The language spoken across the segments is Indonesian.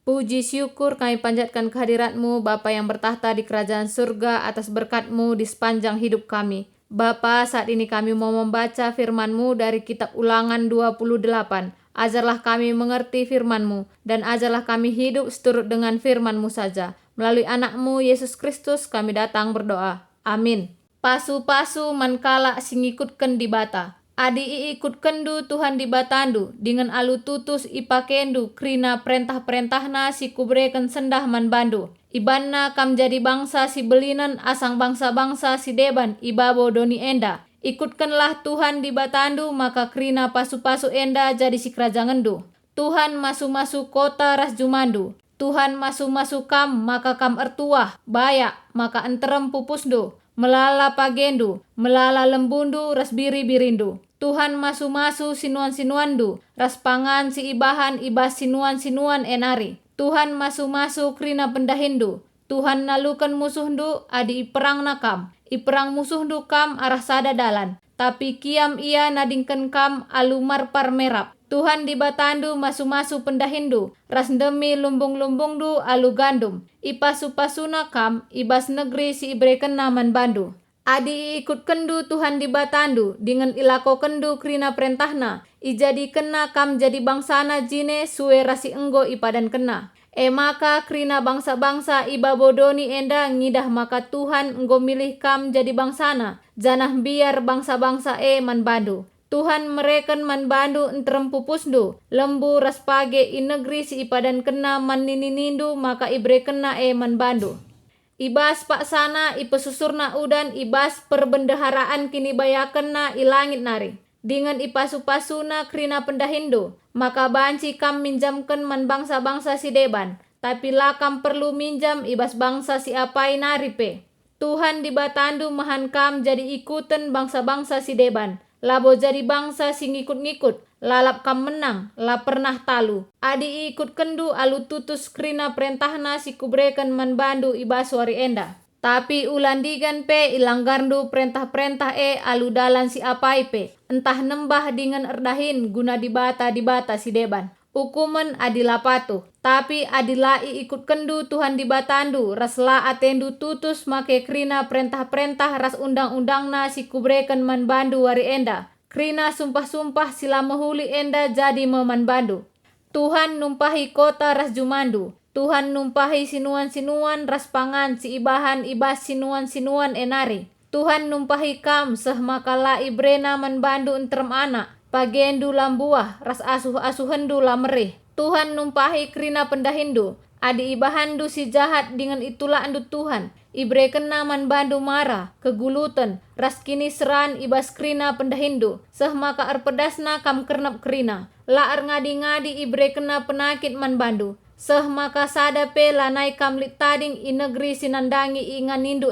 Puji syukur kami panjatkan kehadirat-Mu, Bapa yang bertahta di kerajaan surga, atas berkat-Mu di sepanjang hidup kami. Bapa, saat ini kami mau membaca firman-Mu dari kitab Ulangan 28. Ajarlah kami mengerti firman-Mu, dan ajarlah kami hidup seturut dengan firman-Mu saja. Melalui anak-Mu, Yesus Kristus, kami datang berdoa. Amin. Pasu-pasu mankala singikutken di bata. Adi ikut kendu Tuhan di batandu, dengan alu tutus ipakendu, krina perintah-perintahna si kubreken sendah man bandu. Ibanna kam jadi bangsa si belinan, asang bangsa-bangsa si deban, ibabo doni enda. Ikutkanlah Tuhan di batandu, maka krina pasu-pasu enda jadi si kerajangandu. Tuhan masu-masu kota ras jumandu. Tuhan masu-masu kam, maka kam ertuah, bayak, maka enterem pupusdu. Melala pagendu, melala lembundu, ras biri-birindu. Tuhan masu-masu sinuan-sinuandu, ras pangan si ibahan ibas sinuan-sinuan enari. Tuhan masu-masu krina pendahindu. Tuhan nalukan musuhndu, adi iperang nakam. Iperang musuhndu kam arah sada dalan. Tapi kiam ia nadingken kam alumar parmerap. Tuhan di batandu masu-masu pendahindu, ras demi lumbung-lumbungdu alu gandum. Ipasu-pasuna kam, ibas negeri si ibreken naman bandu. Adi ikut kendu Tuhan di batandu, dengan ilako kendu krina perintahna. Ijadi kena kam jadi bangsana jine suwe rasi enggo ipadan kena. Maka krina bangsa-bangsa ibabodoni enda ngidah maka Tuhan enggo milih kam jadi bangsana. Janah biar bangsa-bangsa man bandu. Tuhan mereken man bandu entrem pupusdu, lembu ras page i negeri si ipadan kena man nininindu, maka ibre kena man bandu. Ibas pak sana ipesusurna udan, ibas perbendaharaan kini bayaken na ilangit nari. Dengan ipasu-pasuna krina pendahindu, maka banci kam minjamken man bangsa-bangsa si deban, tapi lakam perlu minjam ibas bangsa si apai nari pe. Tuhan di batandu mahan kam jadi ikutan bangsa-bangsa si deban. Labo jadi bangsa si ngikut-ngikut, lalap kam menang, la pernah talu. Adi ikut kendu alu tutus krina perintahna si kubreken man bandu ibaswari enda. Tapi ulandigan pe ilanggardu perintah-perintah alu dalan si apai pe. Entah nembah dengan erdahin guna dibata si deban. Ukuman adilapatu, tapi adilai ikut kendu Tuhan di batandu, rasla atendu tutus make krina perintah-perintah ras undang-undangna si kubreken man bandu wari enda. Krina sumpah-sumpah sila mahuli enda jadi meman bandu. Tuhan numpahi kota ras jumandu. Tuhan numpahi sinuan-sinuan ras pangan si ibahan ibas sinuan-sinuan enari. Tuhan numpahi kam seh makala ibrena man bandu entrem anak. Pagendu lambuah, ras asuh-asuhendu lamerih. Tuhan numpahi krina pendahindu. Adi ibahandu si jahat dengan itulah andu Tuhan. Ibre kena man bandu marah, kegulutan, ras kini seran ibas krina pendahindu. Seh maka arpedasna kam kernap krina. Laar ngadi-ngadi ibre kena penakit man bandu. Seh maka sada pe lanai kam litading i negeri sinandangi inganindu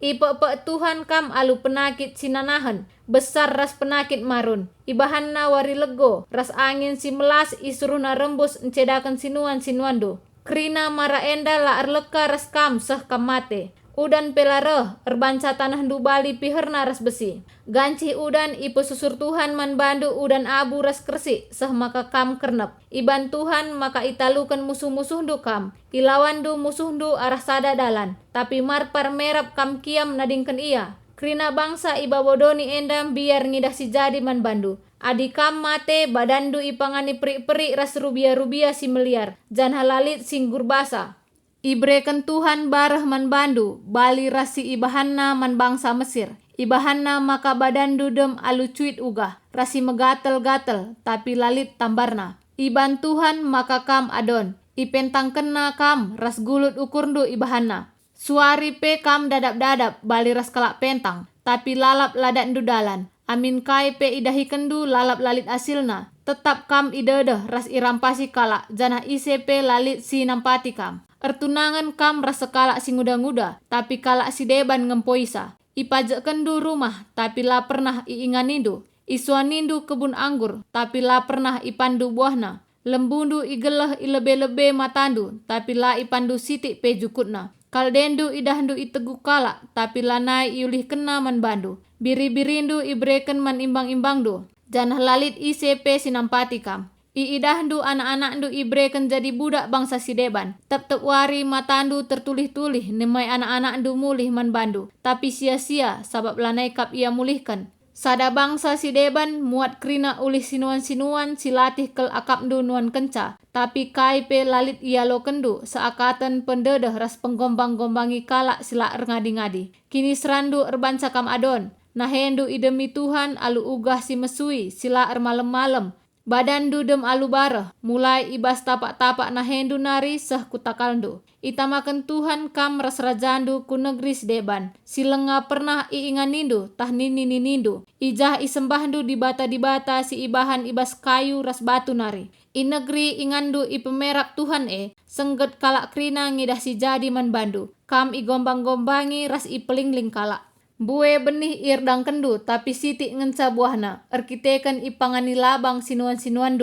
Ipe-pe Tuhan kam alu penakit sinanahan, besar ras penakit marun. Ibahanna wari lego, ras angin si melas isuruhna rembus encedakan sinuan-sinuandu. Krina mara enda la arleka ras kam seh kam mate. Udan pelareh, erbanca tanah du bali piherna ras besi. Ganci udan ipe susur Tuhan man bandu udan abu ras kersi, seh maka kam kernep. Iban Tuhan maka italukan musuh-musuh du kam. Ilawan du musuh du arah sada dalan. Tapi marpar merap kam kiam nadingken ia. Krina bangsa ibabodoni endam biar ngidah si jadi man bandu. Adi kam mate badandu ipangani peri-peri ras rubia-rubia si meliar. Jan halalit singgur basa. Ibreken Tuhan bareh man bandu, bali rasi ibahanna man bangsa Mesir. Ibahanna maka badandu dem alu cuit ugah, rasi megatel-gatel, tapi lalit tambarna. Iban Tuhan maka kam adon, ipentang kena kam, ras gulut ukurndu ibahanna. Suari pe kam dadap-dadap, bali ras kalak pentang, tapi lalap ladak ndu dalan. Amin kai pe idahi kendu lalap lalit asilna. Tetap kam idedeh ras irampasi kalak, janah ise pe lalit si nampati kam. Ertunangan kam rasa kalak si nguda-nguda, tapi kalak si deban ngempoisa. Ipajak kendu rumah, tapi la pernah iinganindu. Isuanindu kebun anggur, tapi la pernah ipandu buahna. Lembundu igelah ilebe-lebe matandu, tapi la ipandu sitik pe jukutna. Kaldendu idahndu itegu kalak, tapi lanai iulih kena man bandu. Biri-birindu ibreken man imbang-imbangdu. Janah lalit ise pe sinampati kam. Iidahdu anak-anakdu ibreken jadi budak bangsa si Deban. Tep-tep wari matandu tertulih-tulih nemai anak-anakdu mulih man bandu. Tapi sia-sia sabab lanai kap ia mulihkan. Sada bangsa si Deban muat krina ulih sinuan-sinuan silatih kel akapdu nuan kenca. Tapi kai pe lalit ia lo kendu seakatan pendedeh ras penggombang-gombangi kalak sila ngadi-ngadi. Kini serandu erbanca kam adon. Nahendu idemi Tuhan alu ugah si mesui sila malem-malem. Badan dudem alu bareh, mulai ibas tapak-tapak nahendu nari seh kutakaldu. Itamakan Tuhan kam ras rajandu ku negeri Deban. Silenga pernah iinganindu, tah nini-ninindu. Ijah isembahdu di bata si ibahan ibas kayu ras batu nari. I negeri ingandu ipemerap Tuhan sengget kalak krina ngidah si jadi man bandu. Kam igombang-gombangi ras ipelingling kalak. Bue benih irdang kendu tapi siti ngenca buahna. Erkiteken ipangani labang sinuan-sinuan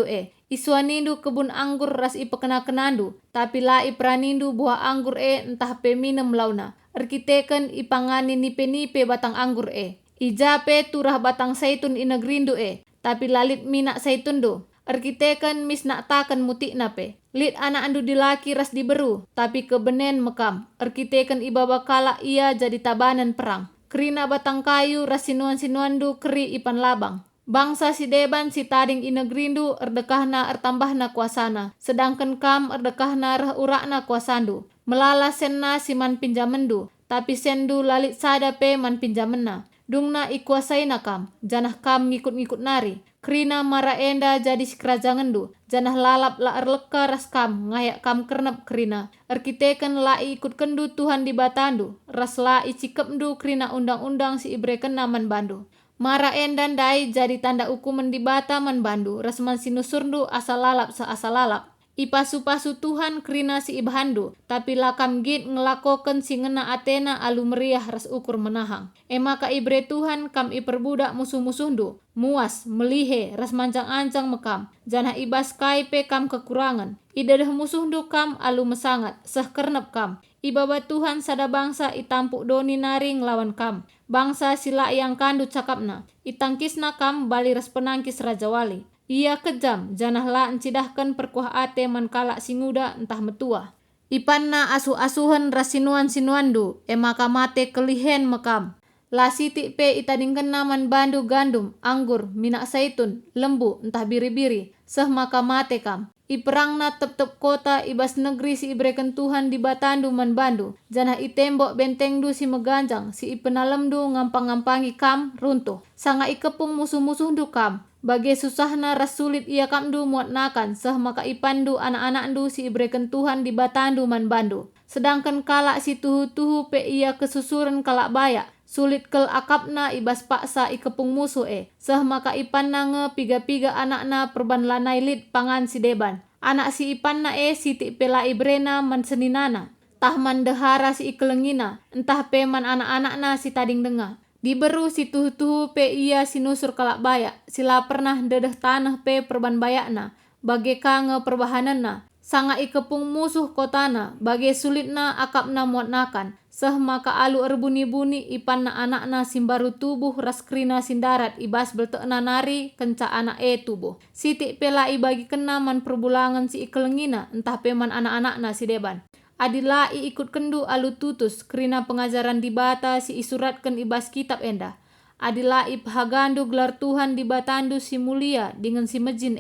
Isuanindu kebun anggur ras ipekena-kenandu. Tapi la ipranindu buah anggur entah peminem launa. Erkiteken ipangani nipe-nipe batang anggur Ijape turah batang saitun inegrindu Tapi lalit minak saitun do. Erkiteken misnak taken mutik nape. Lit anak andu dilaki ras diberu. Tapi kebenen mekam. Erkiteken ibaba kala ia jadi tabanan perang. Kerina batang kayu ras sinuan-sinuandu keri ipan labang. Bangsa si Deban si tading inegrindu erdekahna ertambahna kuasana. Sedangkan kam erdekahna reh urakna kuasandu. Melala senna si man pinjamendu. Tapi sendu lalit sada pe man pinjamenna. Dungna ikuasaina kam. Janah kam ngikut-ngikut nari. Kerina mara enda jadi si kerajangandu. Janah lalap la erleka ras kam. Ngayak kam kernep kerina. Erkiteken la ikut kendu Tuhan di batandu. Ras la icikepdu kerina undang-undang si ibreken naman bandu. Mara endan dai jadi tanda ukuman di bata man bandu. Ras man sinusurdu asal lalap sa-asal lalap. Ipasu-pasu Tuhan kerina si ibahandu. Tapi lakam git ngelakoken si ngena Atena alu meriah ras ukur menahang. Maka ibre Tuhan kam iperbudak musuh-musuhndu. Muas, melihe, ras mancang-ancang mekam. Janah ibas kai pe kam kekurangan. Idadah musuhndu kam alu mesangat. Seh kernep kam. Ibaba Tuhan sada bangsa itampuk doni nari nglawan kam. Bangsa sila yang kandu cakapna. Itangkisna kam bali ras penangkis Raja Wali. Ia kejam, janah la encidahkan perkuah ate man kalak singuda entah metua. Ipanna asuh-asuhan ras sinuan-sinuandu, maka mate kelihen mekam. La sitik pe itadingken naman bandu gandum, anggur, minak saitun, lembu, entah biri-biri, seh maka mate kam. Iperangna tep-tep kota ibas negeri si ibreken Tuhan di batandu man bandu. Janah itembok bentengdu si meganjang, si ipenalemdu ngampang-ngampangi kam runtuh. Sanga ikepung musuh-musuhndu kam. Bagi susahna ras sulit ia kamdu muat nakan, seh maka ipandu anak-anakdu si ibreken Tuhan di batandu man bandu. Sedangkan kalak si tuhu-tuhu pe ia kesusuran kalak bayak. Sulit kel akapna ibas paksa ikepung musuh Seh maka ipanna nge piga-piga anakna perban lanai lit pangan si Deban. Anak si ipanna siti pela ibrena man seninana. Tah man dehara si ikelengina. Entah pe man anak-anakna si tading denga. Diberu si tuhu-tuhu pe ia sinusur kalak bayak. Sila pernah dedeh tanah pe perban bayakna. Bage ka nge perbahanana. Sanga ikepung musuh kotana. Bage sulitna akapna muat nakan. Seh maka alu erbuni-buni ipanna anakna simbaru tubuh ras krina sindarat ibas beltekna nari kenca anak tubuh. Siti pela ibagi kena man perbulangan si ikelengina entah peman anak-anakna si Deban. Adilai ikut kendu alu tutus krina pengajaran di bata si isuratkan ibas kitab enda. Adilai pahagandu gelar Tuhan di batandu si mulia dengan si mejin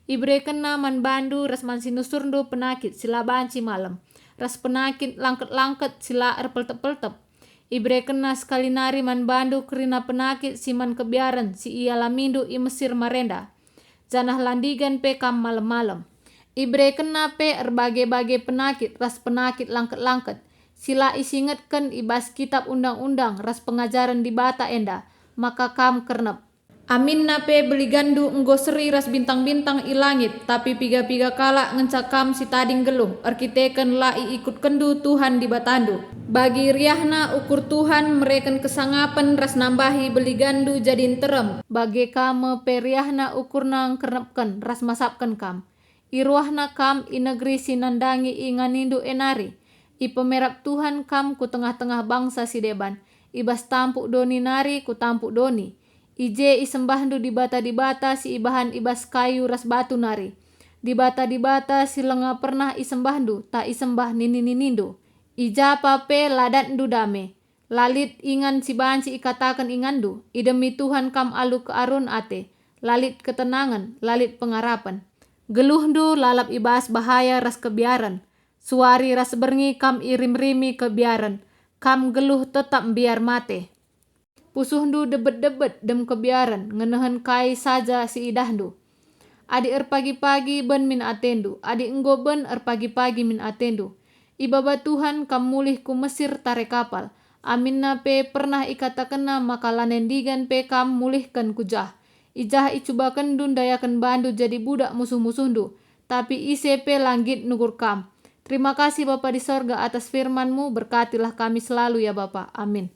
Ibre kena man bandu ras man sinusurndu penakit sila banci malam. Ras penakit langket-langket sila peltep-peltep. Ibre kena sekali nari man bandu kerina penakit si man kebiaran si ia lamindu i Mesir marenda. Janah landigan pe kam malam-malam. Ibre kena pe erbage-bage penakit ras penakit langket-langket. Sila isingetken ibas kitab undang-undang ras pengajaran di bata enda. Maka kam kernep. Amin na pe beli gandu enggo seri ras bintang-bintang i langit, tapi piga-piga kala ngencakam si tading geluh, arkiteken la ikut kendu Tuhan di batandu. Bagi riahna ukur Tuhan mereken kesangapan ras nambahi beli gandu jadin terem, bagi kame pe riahna ukurna kernepken ras masapken kam. Iruahna kam i negeri sinandangi i nganindu enari, i pemerap Tuhan kam ku tengah-tengah bangsa si Deban, ibas tampuk doni nari ku tampuk doni. Ije isembahdu di bata si ibahan ibas kayu ras batu nari. Di bata si lenga pernah isembahdu, tak isembah nini-ninindu. Ija pape ladatndu dame. Lalit ingan si bahan si ikatakan ingandu. Idemi Tuhan kam alu ke arun ate. Lalit ketenangan, lalit pengarapan. Geluhndu lalap ibas bahaya ras kebiaran. Suari ras berngi kam irim-rimi kebiaran. Kam geluh tetap biar mate. Pusuhndu debet-debet dem kebiaran, ngenehen kai saja si idahdu. Adi pagi-pagi ben min atendu, adi enggo ben pagi-pagi min atendu. Ibaba Tuhan kam mulih ku Mesir tare kapal. Amin na pe pernah ikatakena maka lanendigan pe kam mulihkan kujah. Ijah icubakan dun dayakan bandu jadi budak musuh-musuhndu. Tapi ise pe langgit nugur kam. Terima kasih Bapa di sorga atas firman-Mu, berkatilah kami selalu ya Bapa. Amin.